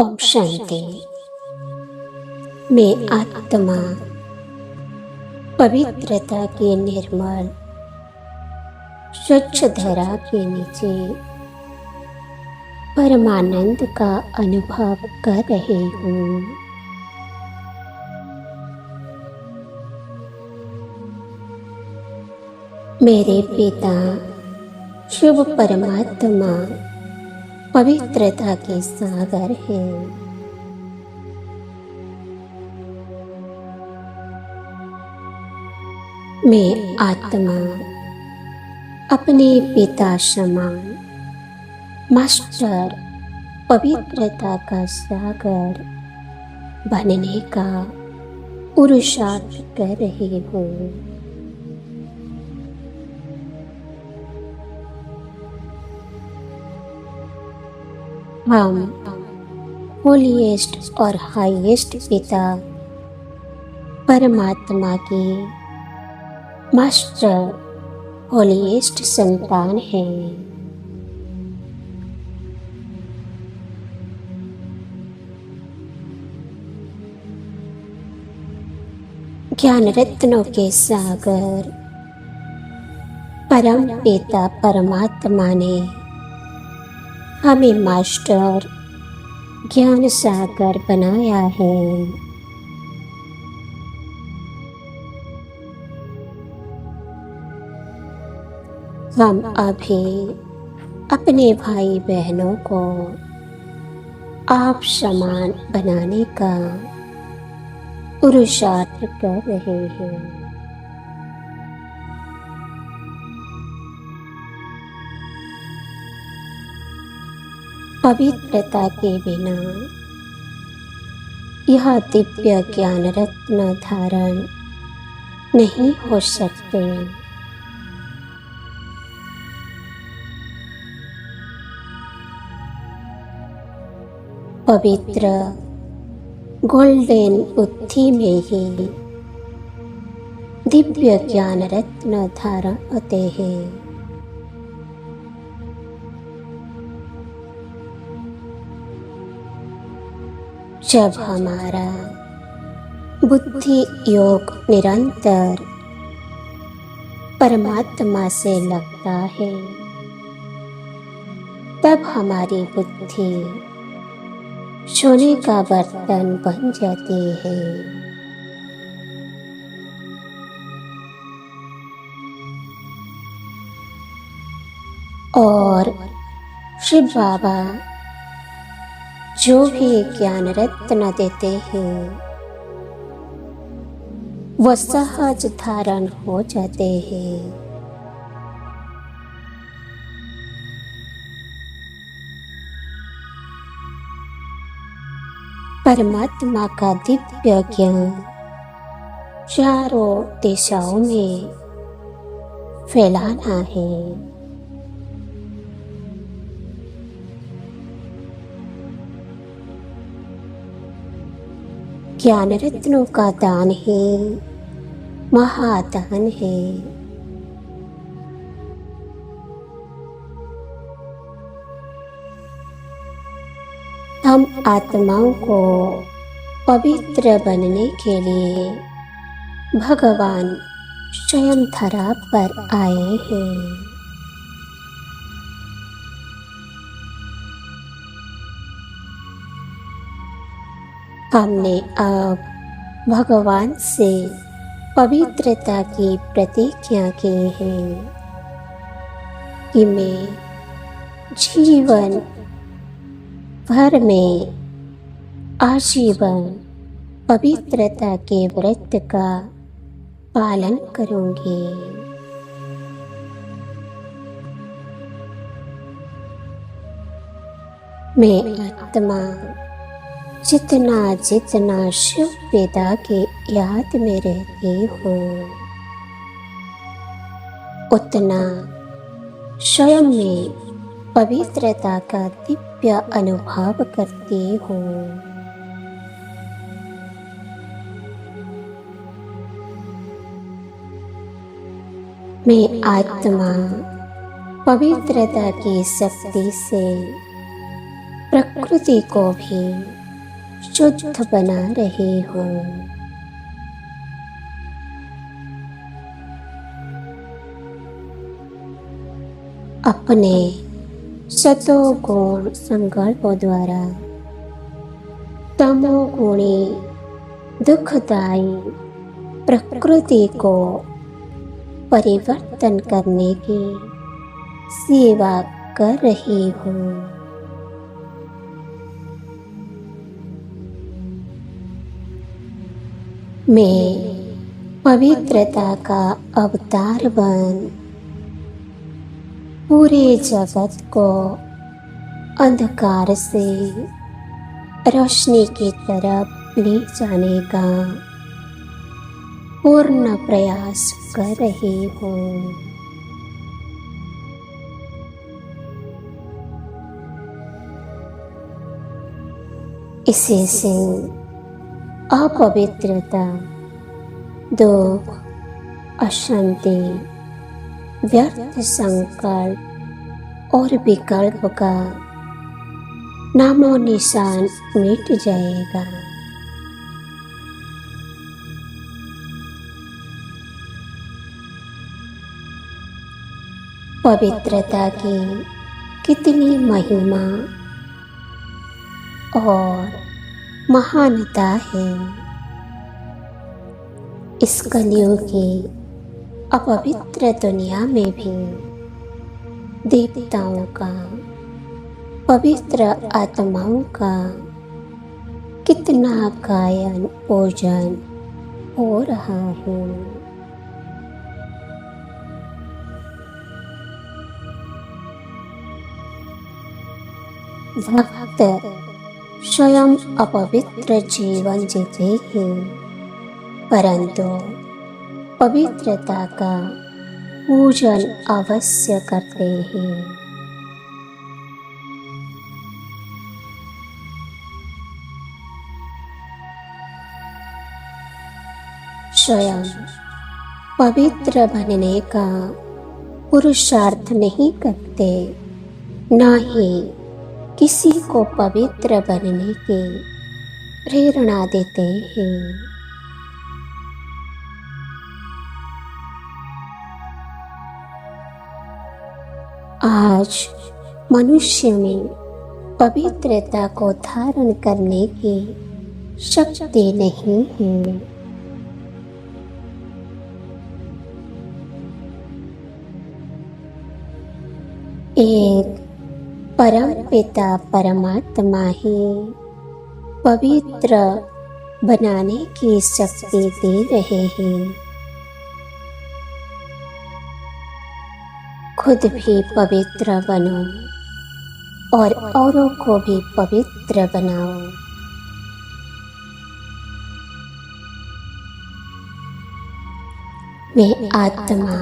ओम शांति। मैं आत्मा पवित्रता के निर्मल स्वच्छ धरा के नीचे परमानंद का अनुभव कर रही हूँ। मेरे पिता शुभ परमात्मा पवित्रता के सागर हैं। मैं आत्मा अपने पिता समान मास्टर पवित्रता का सागर बनने का पुरुषार्थ कर रही हूँ। हम होलीएस्ट और हाईएस्ट पिता परमात्मा की मास्टर होलीएस्ट संतान हैं। ज्ञान रत्नों के सागर परम पिता परमात्मा ने हमें मास्टर ज्ञान सागर बनाया है। हम अभी अपने भाई बहनों को आप समान बनाने का पुरुषार्थ कर रहे हैं। पवित्रता के बिना यह दिव्य ज्ञान रत्न धारण नहीं हो सकते। पवित्र गोल्डन बुद्धि में ही दिव्य ज्ञान रत्न धारण होते हैं। जब हमारा बुद्धि योग निरंतर परमात्मा से लगता है, तब हमारी बुद्धि सोने का बर्तन बन जाती है। और शिव बाबा जो भी ज्ञान रत्न देते हैं वह सहज धारण हो जाते हैं। परमात्मा का दिव्य ज्ञान चारों दिशाओं में फैलाना है। ज्ञान रत्नों का दान है महादान है। हम आत्माओं को पवित्र बनने के लिए भगवान स्वयं धरा पर आए हैं। हमने अब भगवान से पवित्रता की प्रतिज्ञा की है कि मैं जीवन भर में आजीवन पवित्रता के व्रत का पालन करूंगी। मैं आत्मा जितना जितना शिव पिता के याद में रहती हूँ, उतना स्वयं में पवित्रता का दिव्य अनुभव करती हूँ। मैं आत्मा पवित्रता की शक्ति से प्रकृति को भी शुद्ध बना रहे हो। अपने सतोगुण संकल्पों द्वारा तमोगुणी दुखदायी प्रकृति को परिवर्तन करने की सेवा कर रही हूँ। मैं पवित्रता का अवतार बन पूरे जगत को अंधकार से रोशनी की तरफ ले जाने का पूर्ण प्रयास कर रही हूँ। इसी से अपवित्रता, दुख, अशांति, व्यर्थ संकल्प और विकल्प का नामो निशान मिट जाएगा। पवित्रता की कितनी महिमा और महानता है। इस कलयुग की अपवित्र दुनिया में भी देवताओं का, पवित्र आत्माओं का कितना गायन पूजन हो रहा है। भक्त स्वयं अपवित्र जीवन जीते हैं, परंतु पवित्रता का पूजन अवश्य करते हैं। स्वयं पवित्र बनने का पुरुषार्थ नहीं करते, न ही किसी को पवित्र बनने की प्रेरणा देते हैं। आज मनुष्य में पवित्रता को धारण करने की शक्ति नहीं है। एक परम पिता परमात्मा ही पवित्र बनाने की शक्ति दे रहे हैं। खुद भी पवित्र बनो और औरों को भी पवित्र बनाओ। मैं आत्मा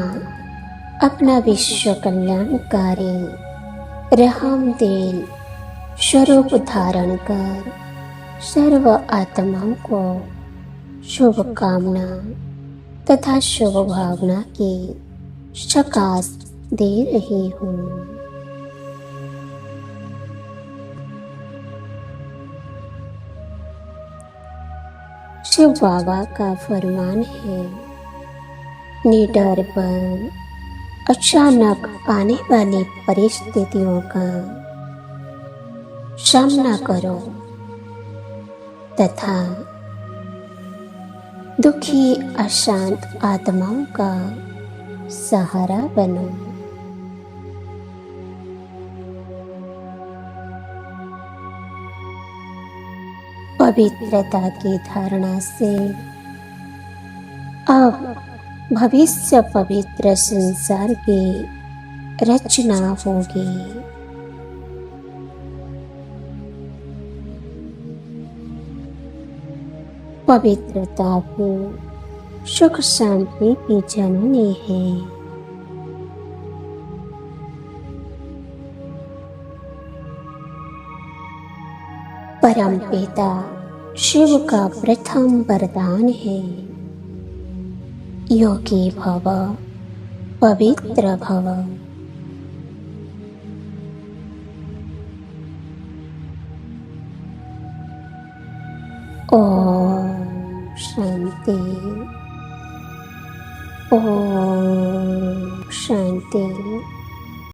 अपना विश्व कल्याणकारी रहमदिल स्वरूप धारण कर सर्व आत्माओं को शुभकामना तथा शुभ भावना की सकाश दे रही हूँ। शिव बाबा का फरमान है, निडर बन अचानक आने वाली परिस्थितियों का सामना करो तथा दुखी अशांत आत्माओं का सहारा बनो। पवित्रता की धारणा से अब भविष्य पवित्र संसार की रचना होगी। पवित्रता ही सुख शांति की जननी है। परमपिता शिव का प्रथम वरदान है, योगी भव पवित्र भव। ओम शांति। ओम शांति।